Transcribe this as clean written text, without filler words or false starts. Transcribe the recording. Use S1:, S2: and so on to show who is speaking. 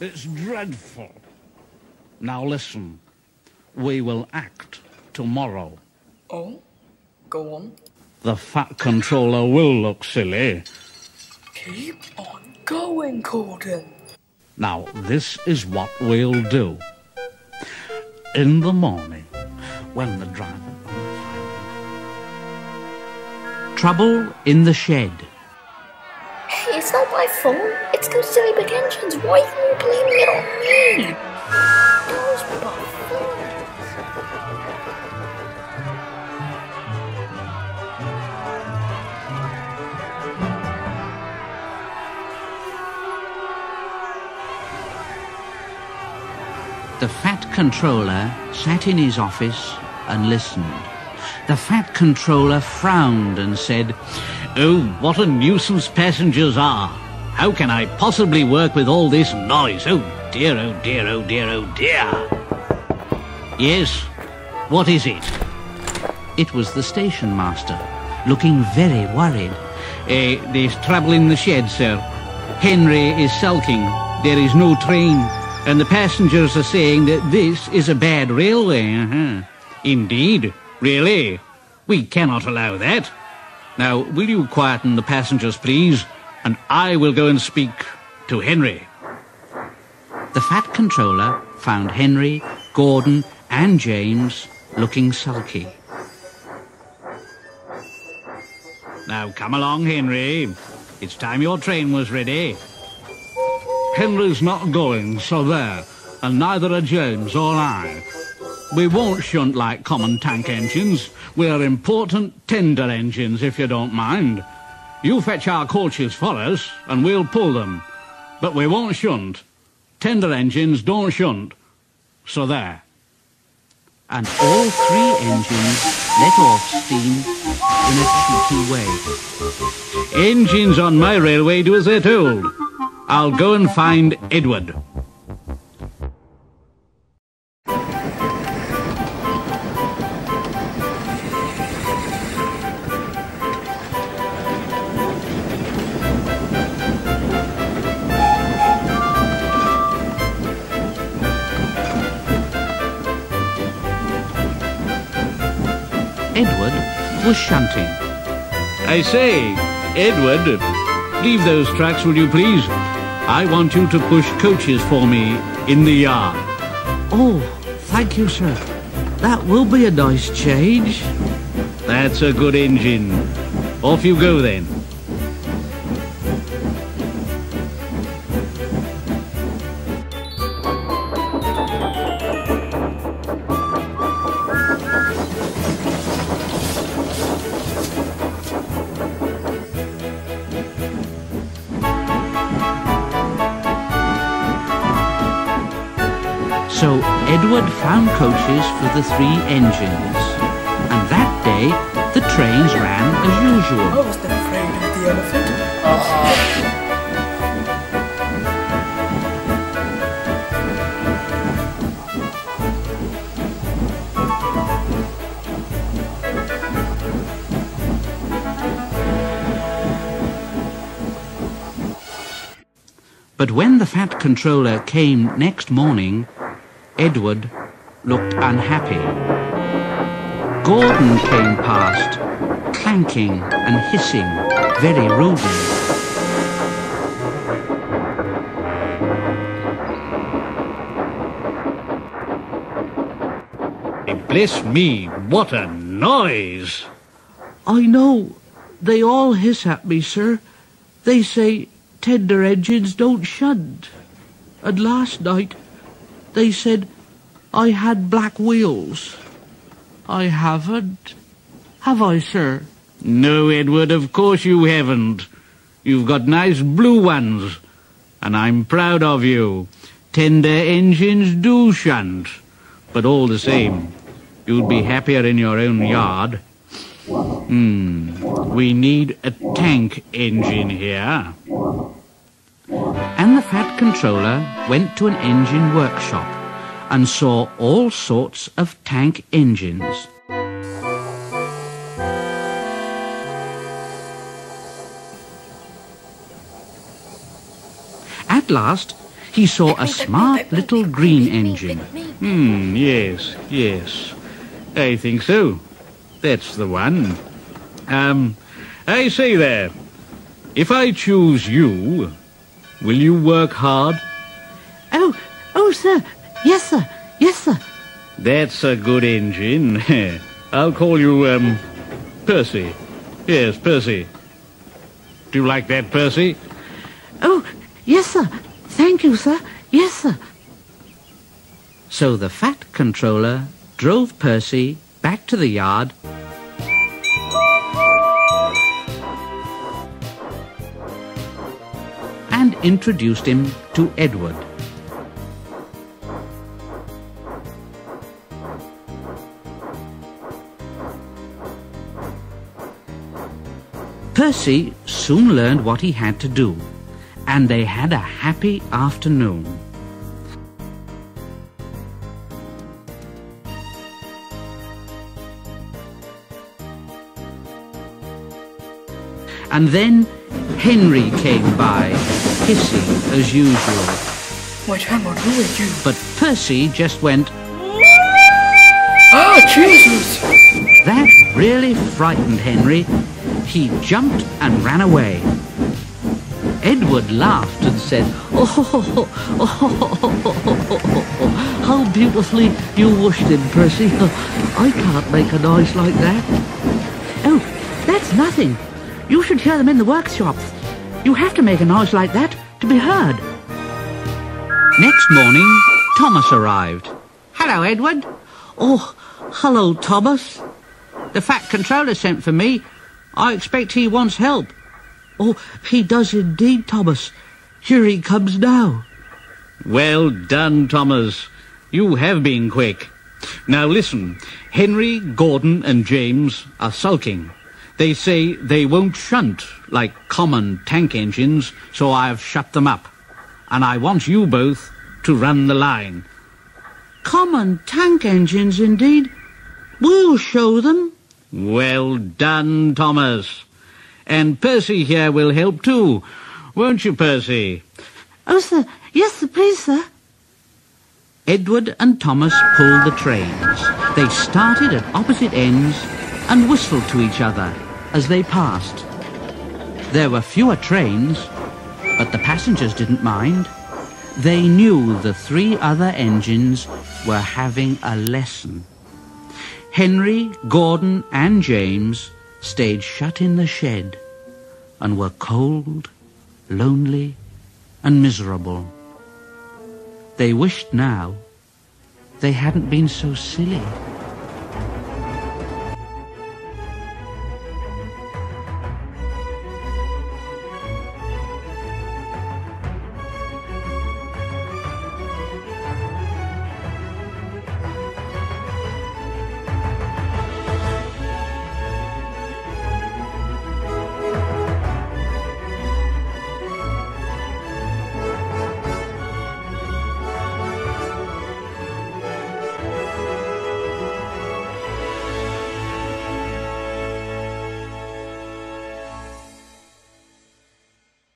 S1: It's dreadful. Now listen, we will act tomorrow.
S2: Oh? Go on.
S1: The Fat Controller will look silly.
S2: Keep on going, Gordon.
S1: Now, this is what we'll do. In the morning, when the driver...
S3: Trouble in the shed.
S4: Hey, it's not my fault. It's those silly big engines. Why are you blaming it on me? Those were my fault.
S3: The Fat Controller sat in his office and listened. The Fat Controller frowned and said,
S1: "Oh, what a nuisance passengers are. How can I possibly work with all this noise? Oh dear, oh dear, oh dear, oh dear." "Yes, what is it?"
S3: It was the station master, looking very worried.
S1: There's trouble in the shed, sir. Henry is sulking. There is no train. And the passengers are saying that this is a bad railway. Indeed? Really? We cannot allow that. Now, will you quieten the passengers, please? And I will go and speak to Henry.
S3: The Fat Controller found Henry, Gordon and James looking sulky.
S1: Now, come along, Henry. It's time your train was ready. Henry's not going, so there. And neither are James or I. We won't shunt like common tank engines. We're important tender engines, if you don't mind. You fetch our coaches for us, and we'll pull them. But we won't shunt. Tender engines don't shunt. So there.
S3: And all three engines let off steam in a cheeky way.
S1: Engines on my railway do as they're told. I'll go and find Edward.
S3: Edward was shunting.
S1: I say, Edward, leave those tracks, will you please? I want you to push coaches for me in the yard.
S3: Oh, thank you, sir. That will be a nice change.
S1: That's a good engine. Off you go then.
S3: So Edward found coaches for the three engines, and that day the trains ran as usual.
S2: I was never afraid of the elephant.
S3: But when the Fat Controller came next morning, Edward looked unhappy. Gordon came past, clanking and hissing very rudely.
S1: Bless me, what a noise!
S3: I know. They all hiss at me, sir. They say tender engines don't shunt. And last night they said I had black wheels. I haven't. Have I, sir?
S1: No, Edward, of course you haven't. You've got nice blue ones, and I'm proud of you. Tender engines do shunt, but all the same, you'd be happier in your own yard. We need a tank engine here.
S3: And the Fat Controller went to an engine workshop and saw all sorts of tank engines. At last, he saw a smart little green engine.
S1: Yes, yes. I think so. That's the one. I say there, if I choose you, will you work hard?
S3: Oh, sir. Yes, sir. Yes, sir.
S1: That's a good engine. I'll call you, Percy. Yes, Percy. Do you like that, Percy?
S3: Oh, yes, sir. Thank you, sir. Yes, sir. So the Fat Controller drove Percy back to the yard and introduced him to Edward. Percy soon learned what he had to do, and they had a happy afternoon. And then Henry came by, hissing as usual.
S2: What am I doing with you?
S3: But Percy just went,
S2: Ah, Jesus!
S3: That really frightened Henry. He jumped and ran away. Edward laughed and said, how beautifully you washed him, Percy. I can't make a noise like that. Oh, that's nothing. You should hear them in the workshops. You have to make a noise like that to be heard. Next morning, Thomas arrived. Hello, Edward. Oh, hello, Thomas. The Fat Controller sent for me. I expect he wants help. Oh, he does indeed, Thomas. Here he comes now.
S1: Well done, Thomas. You have been quick. Now listen, Henry, Gordon and James are sulking. They say they won't shunt like common tank engines, so I've shut them up. And I want you both to run the line.
S3: Common tank engines, indeed. We'll show them.
S1: Well done, Thomas. And Percy here will help too. Won't you, Percy?
S3: Oh, sir. Yes, sir, please, sir. Edward and Thomas pulled the trains. They started at opposite ends and whistled to each other as they passed. There were fewer trains, but the passengers didn't mind. They knew the three other engines were having a lesson. Henry, Gordon and James stayed shut in the shed and were cold, lonely and miserable. They wished now they hadn't been so silly.